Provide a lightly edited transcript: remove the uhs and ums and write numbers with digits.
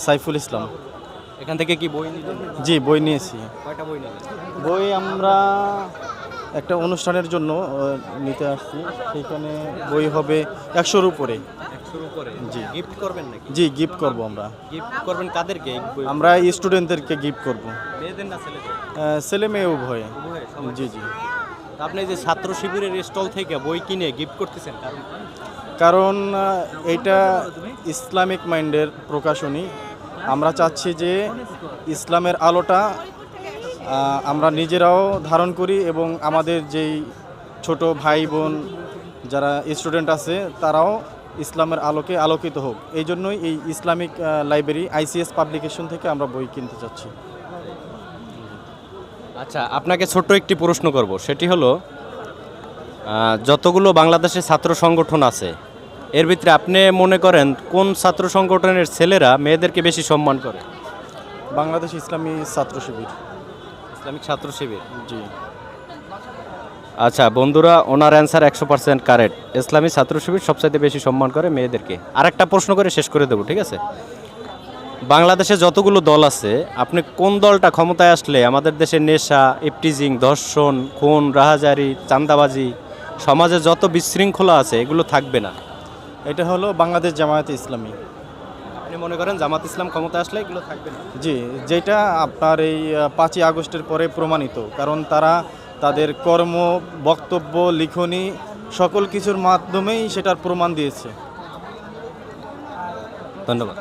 সাইফুল ইসলাম। এখান থেকে কি বই নিলেন? জি, বই নিয়েছি। কয়টা বই নিলেন? বই আমরা একটা অনুষ্ঠানের জন্য নিতে আসছি, সেখানে বই হবে 100-র উপরে। 100-র উপরে। জি। গিফট করবেন নাকি? জি, গিফট করব আমরা। গিফট করবেন কাদেরকে? আমরা স্টুডেন্টদেরকে গিফট করব। মেয়েদের না ছেলেদের? ছেলে মেয়ে উভয়ে। উভয়ে, সবাই। জি জি। তা আপনি যে ছাত্র শিবিরের স্টল থেকে বই কিনে গিফট করতেছেন কারণ কি? কারণ এটা ইসলামিক মাইন্ডের প্রকাশনী। আমরা চাচ্ছি যে ইসলামের আলোটা আমরা নিজেরাও ধারণ করি এবং আমাদের যেই ছোট ভাই বোন যারা স্টুডেন্ট আছে তারাও ইসলামের আলোকে আলোকিত হোক। এই জন্যই এই ইসলামিক লাইব্রেরি আইসিএস পাবলিকেশন থেকে আমরা বই কিনতে চাচ্ছি। আচ্ছা, আপনাকে ছোট্ট একটি প্রশ্ন করব, সেটি হলো যতগুলো বাংলাদেশের ছাত্র সংগঠন আছে এর ভিতরে আপনি মনে করেন কোন ছাত্র সংগঠনের ছেলেরা মেয়েদেরকে বেশি সম্মান করে? বাংলাদেশ ইসলামী ছাত্র শিবির। ইসলামিক ছাত্র শিবির। জি। আচ্ছা বন্ধুরা, ওনার অ্যান্সার 100% কারেক্ট। ইসলামী ছাত্র শিবির সবচাইতে বেশি সম্মান করে মেয়েদেরকে। আরেকটা প্রশ্ন করে শেষ করে দেবো, ঠিক আছে? বাংলাদেশে যতগুলো দল আছে, আপনি কোন দলটা ক্ষমতায় আসলে আমাদের দেশে নেশা, ইপটিজিং, ধর্ষণ, খুন, রাহাজারি, চাঁদাবাজি, সমাজে যত বিশৃঙ্খলা আছে এগুলো থাকবে না? এটা হলো বাংলাদেশ জামায়াতে ইসলামী। আপনি মনে করেন জামাত ইসলাম ক্ষমতায় আসলে এগুলো থাকবে না? জি, যেটা আপনার এই 5ই আগস্টের পরে প্রমাণিত, কারণ তারা তাদের কর্ম, বক্তব্য, লিখনি সকল কিছুর মাধ্যমেই সেটার প্রমাণ দিয়েছে। ধন্যবাদ।